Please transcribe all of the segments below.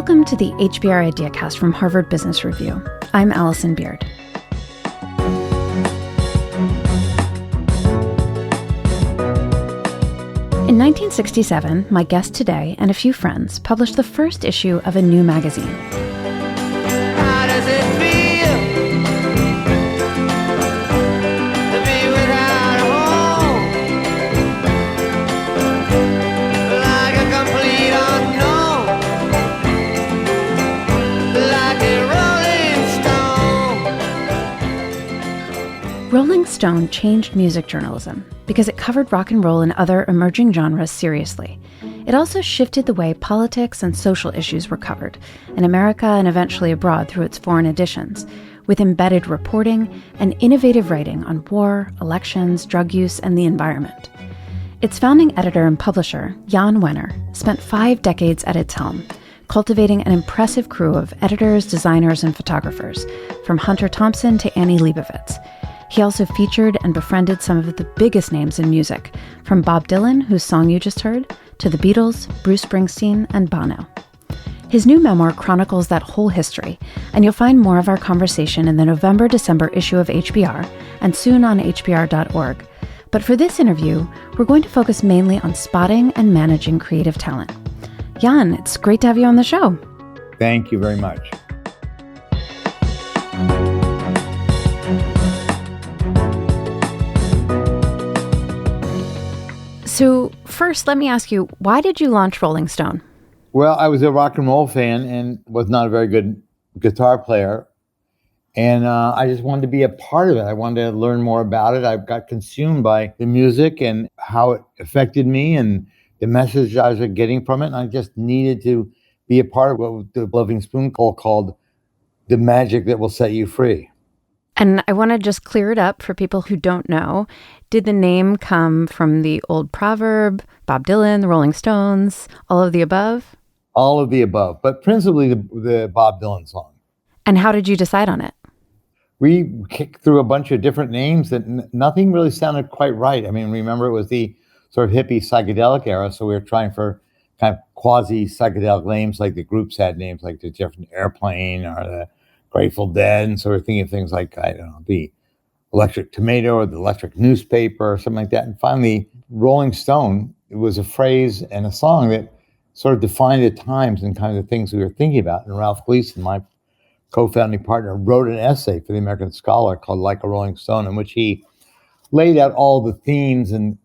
Welcome to the HBR IdeaCast from Harvard Business Review. I'm Allison Beard. In 1967, my guest today and a few friends published the first issue of a new magazine. How does it feel to be without a home? Like a complete unknown, like a Rolling Stone. Rolling Stone changed music journalism because it covered rock and roll and other emerging genres seriously. It also shifted the way politics and social issues were covered, in America and eventually abroad through its foreign editions, with embedded reporting and innovative writing on war, elections, drug use, and the environment. Its founding editor and publisher, Jan Wenner, spent 5 decades at its helm, cultivating an impressive crew of editors, designers, and photographers, from Hunter Thompson to Annie Leibovitz. He also featured and befriended some of the biggest names in music, from Bob Dylan, whose song you just heard, to the Beatles, Bruce Springsteen, and Bono. His new memoir chronicles that whole history, and you'll find more of our conversation in the November-December issue of HBR, and soon on hbr.org. But for this interview, we're going to focus mainly on spotting and managing creative talent. Jan, it's great to have you on the show. Thank you very much. So first, let me ask you, why did you launch Rolling Stone? Well, I was a rock and roll fan and was not a very good guitar player. And I just wanted to be a part of it. I wanted to learn more about it. I got consumed by the music and how it affected me and the message I was getting from it. And I just needed to be a part of what the Loving Spoonful called the magic that will set you free. And I want to just clear it up for people who don't know. Did the name come from the old proverb, Bob Dylan, the Rolling Stones, all of the above? All of the above, but principally the Bob Dylan song. And how did you decide on it? We kicked through a bunch of different names that nothing really sounded quite right. I mean, remember, it was the sort of hippie psychedelic era, so we were trying for kind of quasi-psychedelic names, like the groups had names like the Jefferson Airplane or the Grateful Dead, and so we're thinking of things like, I don't know, the Electric Tomato or the Electric Newspaper or something like that. And finally, Rolling Stone, it was a phrase and a song that sort of defined the times and kind of the things we were thinking about. And Ralph Gleason, my co-founding partner, wrote an essay for the American Scholar called Like a Rolling Stone, in which he laid out all the themes and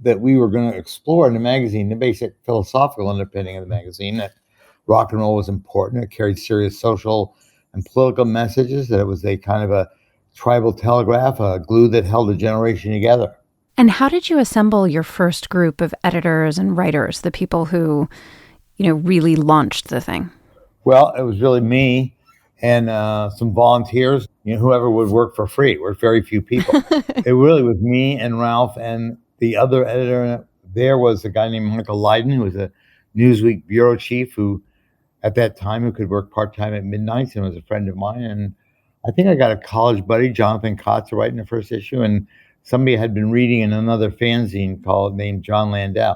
that we were going to explore in the magazine, the basic philosophical underpinning of the magazine, that rock and roll was important. It carried serious social and political messages, that it was a kind of a tribal telegraph, a glue that held a generation together. And how did you assemble your first group of editors and writers, the people who, really launched the thing? Well, it was really me and some volunteers, whoever would work for free. We're very few people. It really was me and Ralph, and the other editor there was a guy named Michael Leiden, who was a Newsweek bureau chief who, at that time, who could work part-time at midnights and was a friend of mine. And I think I got a college buddy, Jonathan Kotz, to write in the first issue, and somebody had been reading in another fanzine named John Landau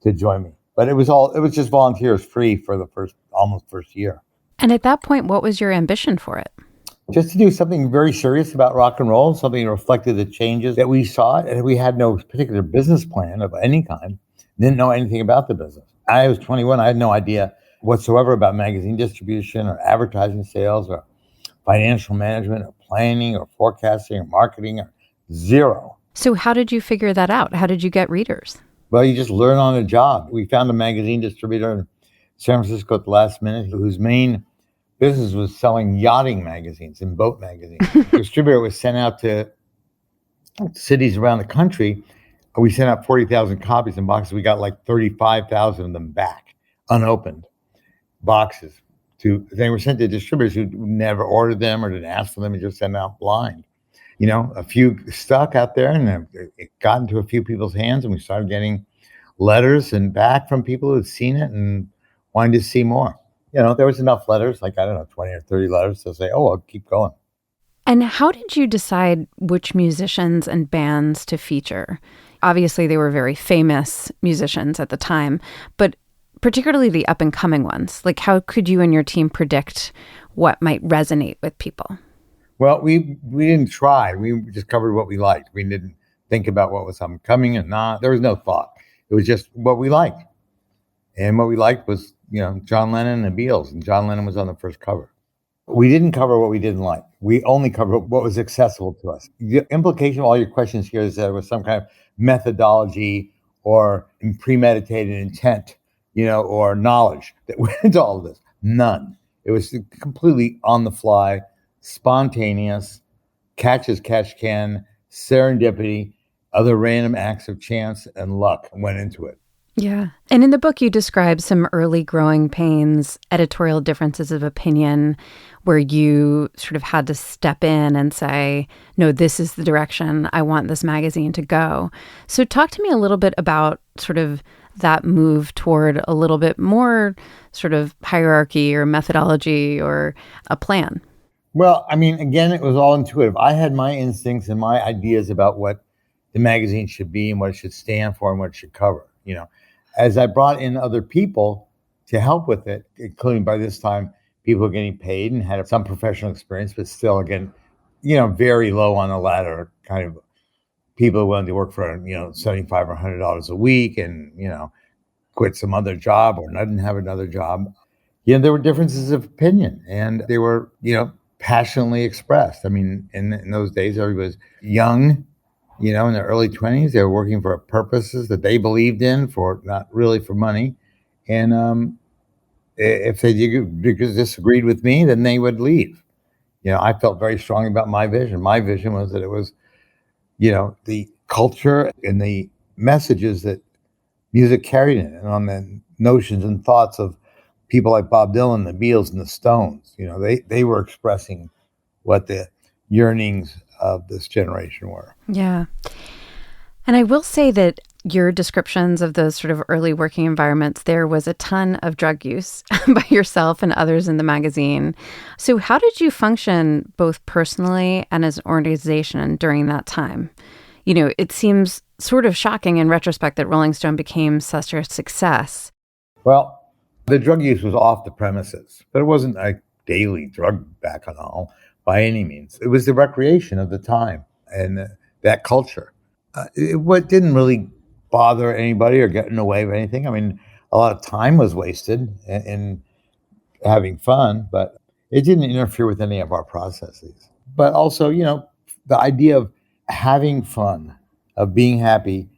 to join me. But it was just volunteers, free for the almost first year. And at that point, what was your ambition for it? Just to do something very serious about rock and roll, something that reflected the changes that we saw. And we had no particular business plan of any kind, didn't know anything about the business. I was 21, I had no idea whatsoever about magazine distribution or advertising sales or financial management or planning or forecasting or marketing, or zero. So how did you figure that out? How did you get readers? Well, you just learn on the job. We found a magazine distributor in San Francisco at the last minute whose main business was selling yachting magazines and boat magazines. The distributor was sent out to cities around the country. We sent out 40,000 copies in boxes. We got like 35,000 of them back, unopened boxes. They were sent to distributors who never ordered them or didn't ask for them and just sent them out blind. A few stuck out there, and it got into a few people's hands, and we started getting letters and back from people who had seen it and wanted to see more. There was enough letters, like, 20 or 30 letters to say, oh, I'll keep going. And how did you decide which musicians and bands to feature? Obviously, they were very famous musicians at the time, but particularly the up and coming ones? Like, how could you and your team predict what might resonate with people? Well, we didn't try. We just covered what we liked. We didn't think about what was coming and not. There was no thought. It was just what we liked. And what we liked was, John Lennon and the Beatles. And John Lennon was on the first cover. We didn't cover what we didn't like. We only covered what was accessible to us. The implication of all your questions here is that there was some kind of methodology or premeditated intent, or knowledge that went into all of this. None. It was completely on the fly, spontaneous, catch as catch can, serendipity, other random acts of chance and luck went into it. Yeah. And in the book, you describe some early growing pains, editorial differences of opinion, where you sort of had to step in and say, no, this is the direction I want this magazine to go. So talk to me a little bit about sort of that move toward a little bit more sort of hierarchy or methodology or a plan. Well, again, it was all intuitive. I had my instincts and my ideas about what the magazine should be and what it should stand for and what it should cover. As I brought in other people to help with it, including by this time, people were getting paid and had some professional experience, but still, again, very low on the ladder, kind of people willing to work for, $75 or $100 a week and, quit some other job or didn't have another job. There were differences of opinion and they were, passionately expressed. In those days, everybody was young, in their early 20s. They were working for purposes that they believed in, for not really for money. And if they disagreed with me, then they would leave. I felt very strongly about my vision. My vision was that it was, the culture and the messages that music carried in it, and on the notions and thoughts of people like Bob Dylan, the Beatles, and the Stones. They were expressing what the yearnings of this generation were. Yeah. And I will say that your descriptions of those sort of early working environments, there was a ton of drug use by yourself and others in the magazine. So how did you function both personally and as an organization during that time? It seems sort of shocking in retrospect that Rolling Stone became such a success. Well, the drug use was off the premises, but it wasn't a daily drug bacchanal by any means. It was the recreation of the time and that culture. What didn't really bother anybody or get in the way of anything. A lot of time was wasted in having fun, but it didn't interfere with any of our processes. But also, the idea of having fun, of being happy,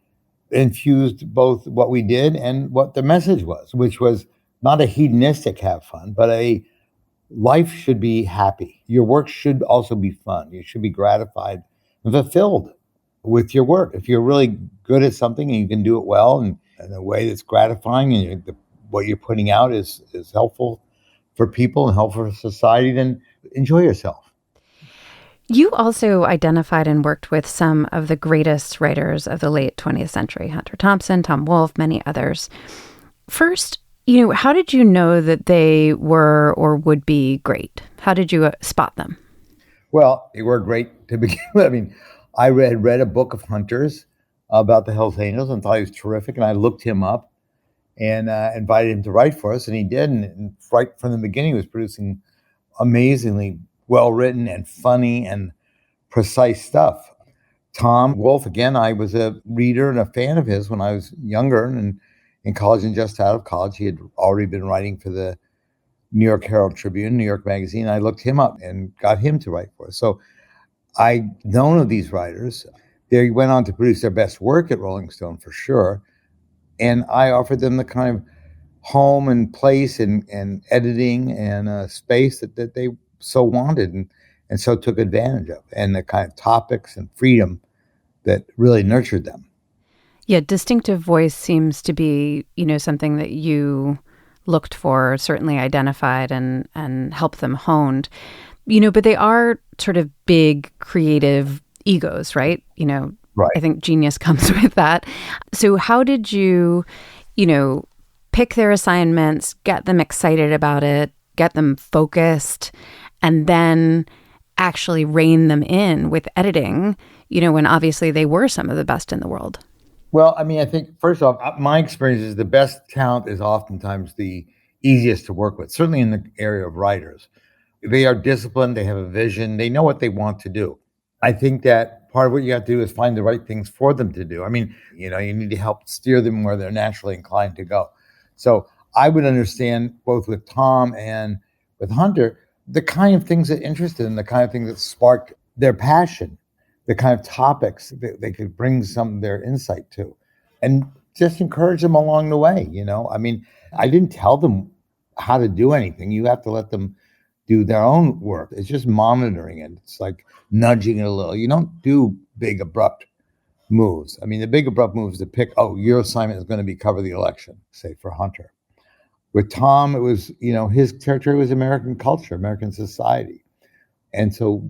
infused both what we did and what the message was, which was not a hedonistic have fun, but a life should be happy. Your work should also be fun. You should be gratified and fulfilled with your work. If you're really good at something and you can do it well and in a way that's gratifying and what you're putting out is helpful for people and helpful for society, then enjoy yourself. You also identified and worked with some of the greatest writers of the late 20th century, Hunter Thompson, Tom Wolfe, many others. First, how did you know that they were or would be great? How did you spot them? Well, they were great to begin with. I read a book of Hunter's about the Hells Angels and thought he was terrific. And I looked him up and invited him to write for us. And he did. And right from the beginning, he was producing amazingly well-written and funny and precise stuff. Tom Wolfe, again, I was a reader and a fan of his when I was younger and in college and just out of college. He had already been writing for the New York Herald Tribune, New York Magazine. I looked him up and got him to write for us. So I'd known of these writers. They went on to produce their best work at Rolling Stone for sure. And I offered them the kind of home and place and editing and space that they so wanted and so took advantage of, and the kind of topics and freedom that really nurtured them. Yeah, distinctive voice seems to be, something that you looked for, certainly identified and helped them honed. But they are sort of big creative egos, right? Right. I think genius comes with that. So how did you, pick their assignments, get them excited about it, get them focused, and then actually rein them in with editing, when obviously they were some of the best in the world? Well, I mean, I think first off, my experience is the best talent is oftentimes the easiest to work with, certainly in the area of writers. They are disciplined, they have a vision, they know what they want to do. I think that part of what you have to do is find the right things for them to do. I mean, you need to help steer them where they're naturally inclined to go. So I would understand both with Tom and with Hunter, the kind of things that interested them, the kind of things that sparked their passion, the kind of topics that they could bring some of their insight to, and just encourage them along the way. I mean, I didn't tell them how to do anything. You have to let them do their own work. It's just monitoring it. It's like nudging it a little. You don't do big abrupt moves. I mean, the big abrupt move is to pick, your assignment is going to be cover the election, say for Hunter. With Tom, it was, his territory was American culture, American society. And so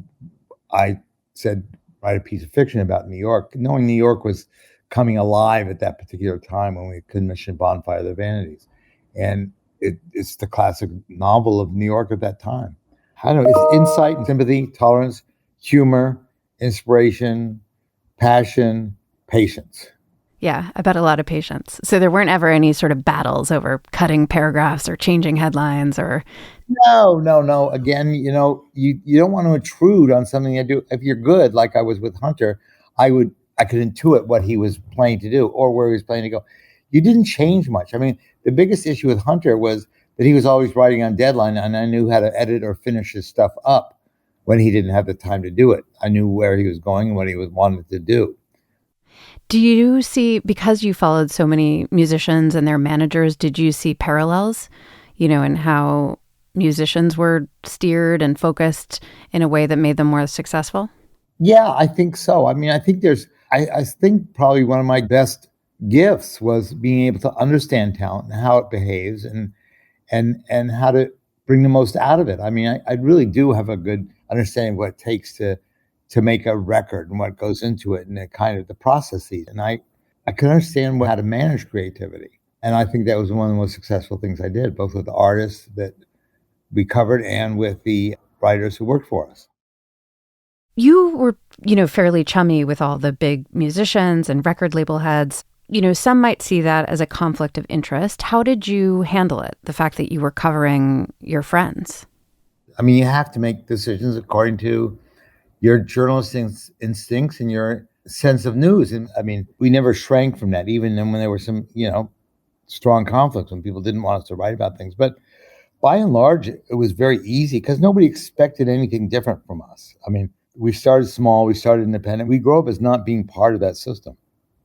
I said, write a piece of fiction about New York, knowing New York was coming alive at that particular time when we commissioned Bonfire of the Vanities. And it's the classic novel of New York at that time. I don't know, it's insight and sympathy, tolerance, humor, inspiration, passion, patience. Yeah, I bet a lot of patience. So there weren't ever any sort of battles over cutting paragraphs or changing headlines or... No. Again, you don't want to intrude on something I do. If you're good, like I was with Hunter, I could intuit what he was planning to do or where he was planning to go. You didn't change much. I mean, the biggest issue with Hunter was that he was always writing on deadline, and I knew how to edit or finish his stuff up when he didn't have the time to do it. I knew where he was going and what he wanted to do. Do you see, because you followed so many musicians and their managers, did you see parallels, in how musicians were steered and focused in a way that made them more successful? Yeah, I think so. I mean, I think I think probably one of my best gifts was being able to understand talent and how it behaves and how to bring the most out of it. I mean, I really do have a good understanding of what it takes to make a record and what goes into it and the processes. And I can understand how to manage creativity. And I think that was one of the most successful things I did, both with the artists that we covered and with the writers who worked for us. You were, fairly chummy with all the big musicians and record label heads. Some might see that as a conflict of interest. How did you handle it, the fact that you were covering your friends? I mean, you have to make decisions according to your journalistic instincts and your sense of news. And I mean, we never shrank from that, even when there were some, strong conflicts, when people didn't want us to write about things. But by and large, it was very easy because nobody expected anything different from us. I mean, we started small, we started independent. We grew up as not being part of that system.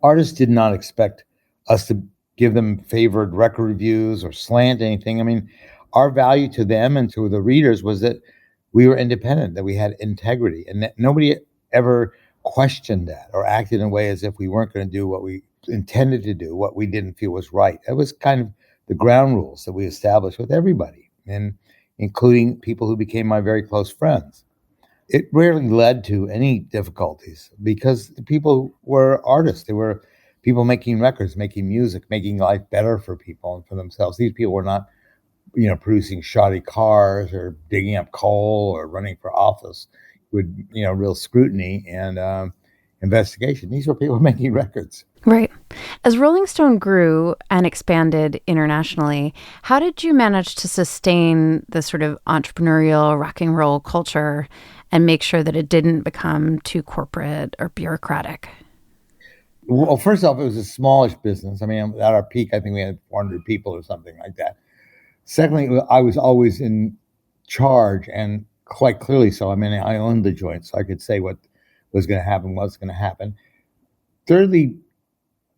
Artists did not expect us to give them favored record reviews or slant anything. I mean, our value to them and to the readers was that we were independent, that we had integrity, and that nobody ever questioned that or acted in a way as if we weren't going to do what we intended to do, what we didn't feel was right. That was kind of the ground rules that we established with everybody, and including people who became my very close friends. It rarely led to any difficulties because the people were artists. They were people making records, making music, making life better for people and for themselves. These people were not, producing shoddy cars or digging up coal or running for office with, real scrutiny and investigation. These were people making records. Right. As Rolling Stone grew and expanded internationally, how did you manage to sustain the sort of entrepreneurial rock and roll culture and make sure that it didn't become too corporate or bureaucratic? Well, first off, it was a smallish business. I mean, at our peak, I think we had 400 people or something like that. Secondly, I was always in charge, and quite clearly so. I mean, I owned the joint, so I could say what was going to happen, what's going to happen. Thirdly,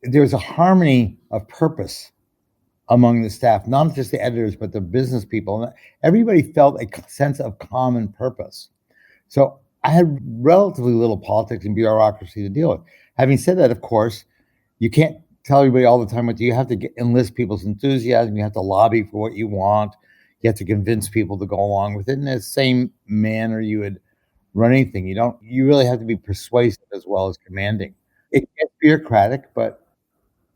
there was a harmony of purpose among the staff, not just the editors, but the business people. Everybody felt a sense of common purpose. So I had relatively little politics and bureaucracy to deal with. Having said that, of course, you can't tell everybody all the time what you have to enlist people's enthusiasm. You have to lobby for what you want. You have to convince people to go along with it in the same manner you would run anything. You really have to be persuasive as well as commanding. It gets bureaucratic, but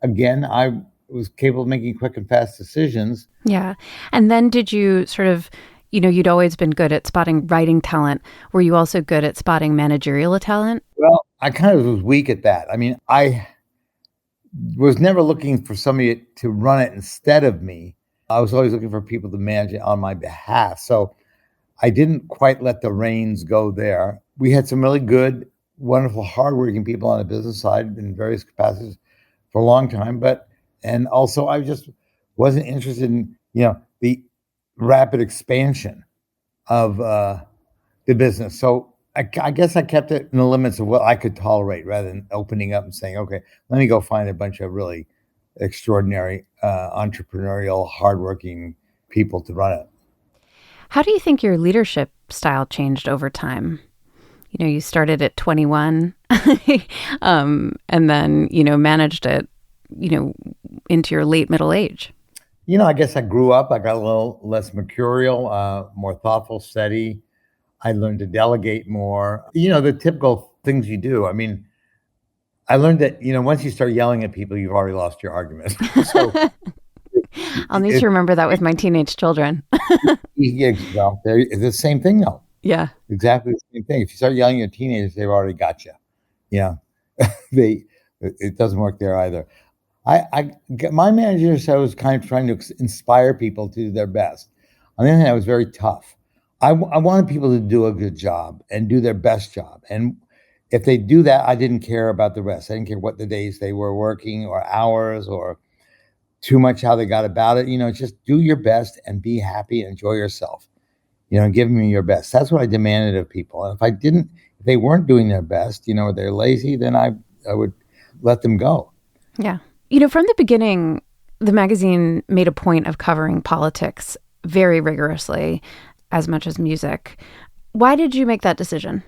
again, I was capable of making quick and fast decisions. Yeah. And then did you sort of, you'd always been good at spotting writing talent. Were you also good at spotting managerial talent? Well, I kind of was weak at that. I mean, was never looking for somebody to run it instead of me. I was always looking for people to manage it on my behalf. So I didn't quite let the reins go there. We had some really good, wonderful, hardworking people on the business side in various capacities for a long time. And also I just wasn't interested in, the rapid expansion of the business. So I guess I kept it in the limits of what I could tolerate rather than opening up and saying, okay, let me go find a bunch of really extraordinary, entrepreneurial, hardworking people to run it. How do you think your leadership style changed over time? You started at 21 and then, managed it, into your late middle age. I guess I grew up. I got a little less mercurial, more thoughtful, steady. I learned to delegate more. The typical things you do. I mean, I learned that, once you start yelling at people, you've already lost your argument. So I'll need to remember that with my teenage children. well, it's the same thing, though. Yeah. Exactly the same thing. If you start yelling at teenagers, they've already got you. It doesn't work there either. My manager said I was kind of trying to inspire people to do their best. On the other hand, I was very tough. I wanted people to do a good job and do their best job. And if they do that, I didn't care about the rest. I didn't care what the days they were working or hours or too much how they got about it. Just do your best and be happy and enjoy yourself. Give me your best. That's what I demanded of people. And if they weren't doing their best, or they're lazy, then I would let them go. Yeah. From the beginning, the magazine made a point of covering politics very rigorously, as much as music. Why did you make that decision?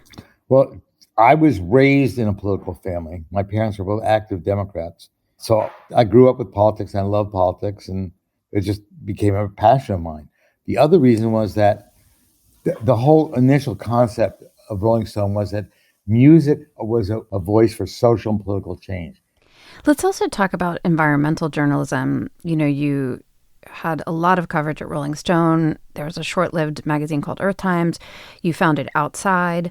Well, I was raised in a political family. My parents were both active Democrats. So I grew up with politics and I love politics, and it just became a passion of mine. The other reason was that the whole initial concept of Rolling Stone was that music was a voice for social and political change. Let's also talk about environmental journalism. You had a lot of coverage at Rolling Stone. There was a short-lived magazine called Earth Times. You founded Outside.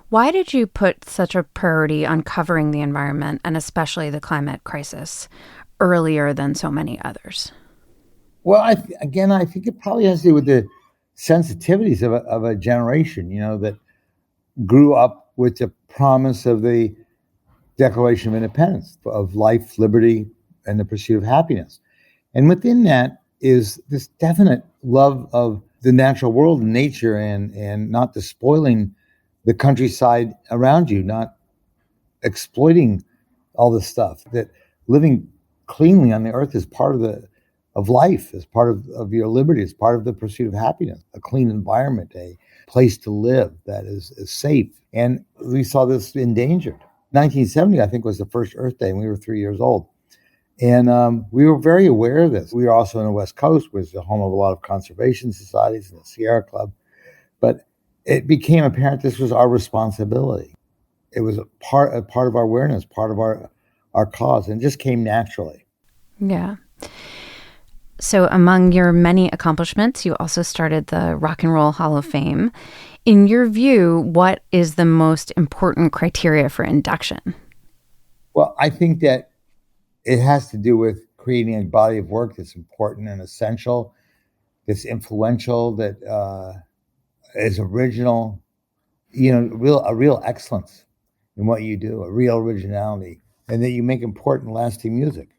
Why did you put such a priority on covering the environment and especially the climate crisis earlier than so many others? Well, I think it probably has to do with the sensitivities of a generation, that grew up with the promise of the Declaration of Independence, of life, liberty, and the pursuit of happiness. And within that is this definite love of the natural world and nature and not despoiling the countryside around you, not exploiting all this stuff, that living cleanly on the earth is part of life, is part of your liberty, is part of the pursuit of happiness, a clean environment, a place to live that is safe. And we saw this endangered. 1970, I think, was the first Earth Day, and we were 3 years old. And we were very aware of this. We were also on the West Coast, which is the home of a lot of conservation societies and the Sierra Club. But it became apparent this was our responsibility. It was a part of our awareness, part of our cause, and it just came naturally. Yeah. So among your many accomplishments, you also started the Rock and Roll Hall of Fame. In your view, what is the most important criteria for induction? Well, I think that it has to do with creating a body of work that's important and essential, that's influential, that is original, a real excellence in what you do, a real originality, and that you make important, lasting music.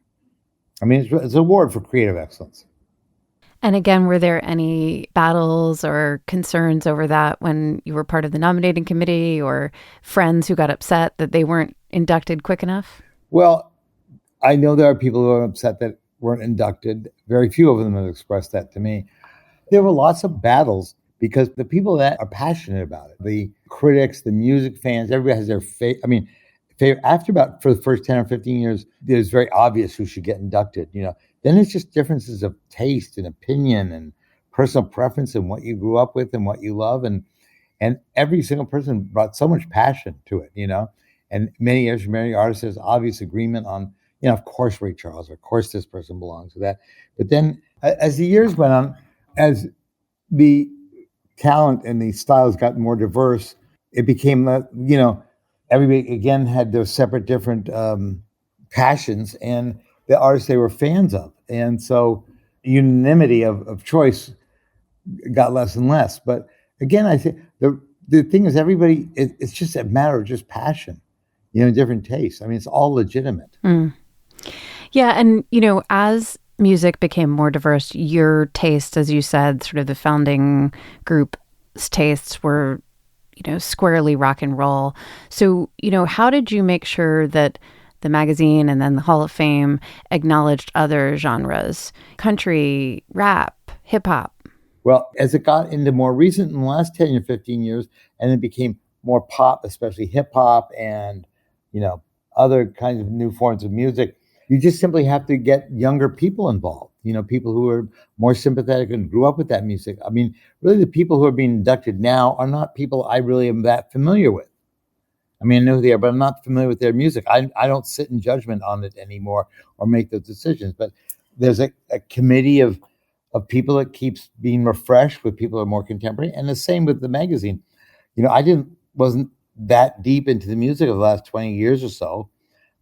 I mean, it's an award for creative excellence. And again, were there any battles or concerns over that when you were part of the nominating committee, or friends who got upset that they weren't inducted quick enough? Well, I know there are people who are upset that weren't inducted. Very few of them have expressed that to me. There were lots of battles because the people that are passionate about it, the critics, the music fans, everybody has their favorite. I mean, for the first 10 or 15 years, it was very obvious who should get inducted. Then it's just differences of taste and opinion and personal preference and what you grew up with and what you love. And every single person brought so much passion to it, and many years from many artists, there's obvious agreement on, of course, Ray Charles, of course, this person belongs to that. But then as the years went on, as the talent and the styles got more diverse, it became, everybody again had their separate different passions and the artists they were fans of. And so unanimity of choice got less and less. But again, I think the thing is everybody, it's just a matter of just passion, different tastes. I mean, it's all legitimate. Mm. Yeah. And, as music became more diverse, your taste, as you said, sort of the founding group's tastes were, squarely rock and roll. So, how did you make sure that the magazine and then the Hall of Fame acknowledged other genres, country, rap, hip hop? Well, as it got into more recent in the last 10 or 15 years, and it became more pop, especially hip hop and, other kinds of new forms of music, you just simply have to get younger people involved, people who are more sympathetic and grew up with that music. I mean, really the people who are being inducted now are not people I really am that familiar with. I mean, I know who they are, but I'm not familiar with their music. I don't sit in judgment on it anymore or make those decisions. But there's a committee of people that keeps being refreshed with people who are more contemporary. And the same with the magazine. I wasn't that deep into the music of the last 20 years or so,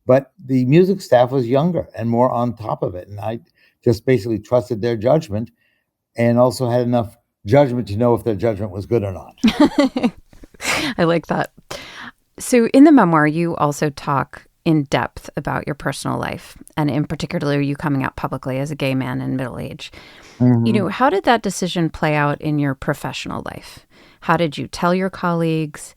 but the music staff was younger and more on top of it. And I just basically trusted their judgment and also had enough judgment to know if their judgment was good or not. I like that. So in the memoir, you also talk in depth about your personal life, and in particular, you coming out publicly as a gay man in middle age. Mm-hmm. How did that decision play out in your professional life? How did you tell your colleagues?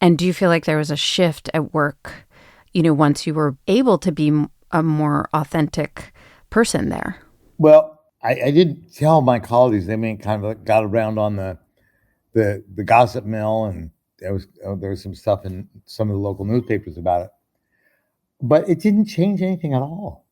And do you feel like there was a shift at work, once you were able to be a more authentic person there? Well, I didn't tell my colleagues. They kind of got around on the gossip mill, and there was some stuff in some of the local newspapers about it. But it didn't change anything at all.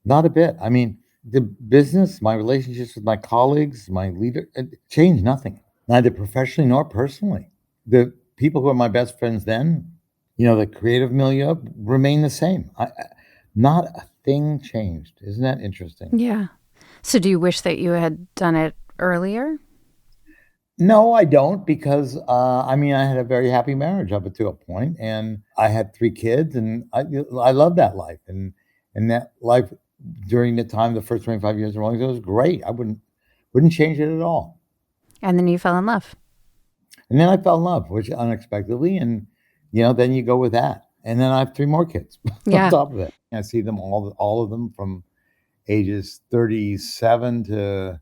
Not a bit. I mean, the business, my relationships with my colleagues, my leader, it changed nothing, neither professionally nor personally. The people who are my best friends then, the creative milieu remain the same. Not a thing changed. Isn't that interesting? Yeah. So do you wish that you had done it earlier? No, I don't, because I had a very happy marriage up to a point, and I had 3 kids, and I love that life, and that life during the time, the first 25 years of Rolling Stone was great. I wouldn't change it at all. And then you fell in love. And then I fell in love, which unexpectedly, and then you go with that, and then I have 3 more kids on top of it. I see them all of them from ages 37 to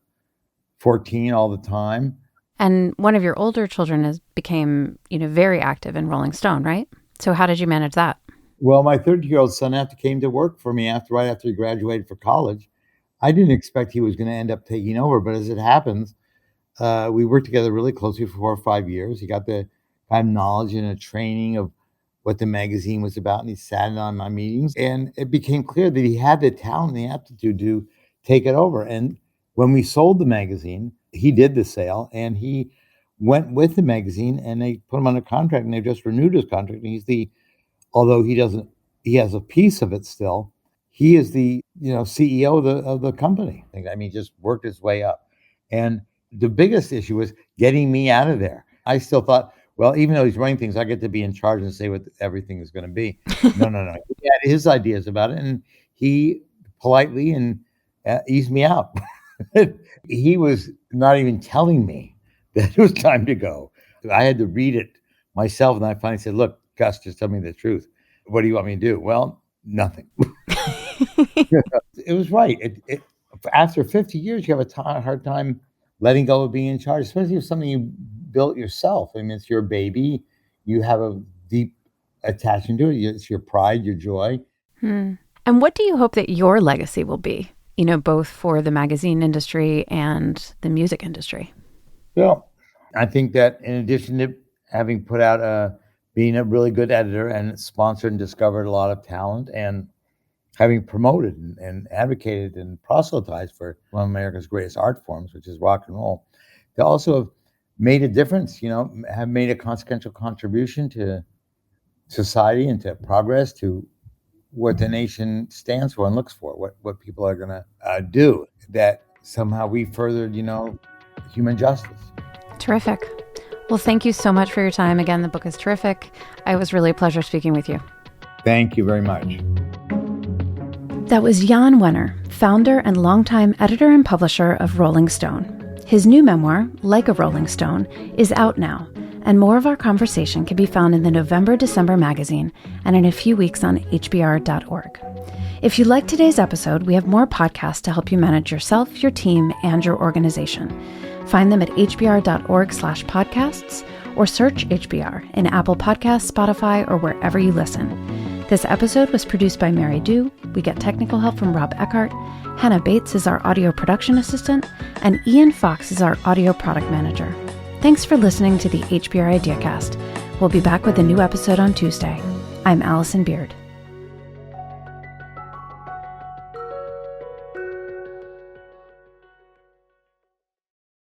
14 all the time. And one of your older children became, very active in Rolling Stone, right? So how did you manage that? Well, my 30-year-old son came to work for me right after he graduated for college. I didn't expect he was going to end up taking over, but as it happens, we worked together really closely for 4 or 5 years. He got the kind of knowledge and a training of what the magazine was about, and he sat in on my meetings. And it became clear that he had the talent and the aptitude to take it over. And when we sold the magazine, he did the sale, and he went with the magazine, and they put him under contract, and they just renewed his contract. And he's although he has a piece of it still, he is the CEO of the company. He just worked his way up. And the biggest issue was getting me out of there. I still thought, well, even though he's running things, I get to be in charge and say what everything is going to be. No. He had his ideas about it, and he politely and eased me out. He was not even telling me that it was time to go. I had to read it myself, and I finally said, look, Gus, just tell me the truth. What do you want me to do? Well, nothing. It was right. After 50 years, you have a hard time letting go of being in charge, especially if something you built yourself. It's your baby. You have a deep attachment to it. It's your pride, your joy. And what do you hope that your legacy will be, both for the magazine industry and the music industry? Well, I think that in addition to having put out being a really good editor and sponsored and discovered a lot of talent, and having promoted and advocated and proselytized for one of America's greatest art forms, which is rock and roll, they also have made a difference, have made a consequential contribution to society and to progress, to what the nation stands for and looks for, what people are going to do, that somehow we furthered, human justice. Terrific. Well, thank you so much for your time. Again, the book is terrific. It was really a pleasure speaking with you. Thank you very much. That was Jan Wenner, founder and longtime editor and publisher of Rolling Stone. His new memoir, Like a Rolling Stone, is out now, and more of our conversation can be found in the November-December magazine and in a few weeks on hbr.org. If you liked today's episode, we have more podcasts to help you manage yourself, your team, and your organization. Find them at hbr.org/podcasts or search HBR in Apple Podcasts, Spotify, or wherever you listen. This episode was produced by Mary Du. We get technical help from Rob Eckhart. Hannah Bates is our audio production assistant, and Ian Fox is our audio product manager. Thanks for listening to the HBR IdeaCast. We'll be back with a new episode on Tuesday. I'm Allison Beard.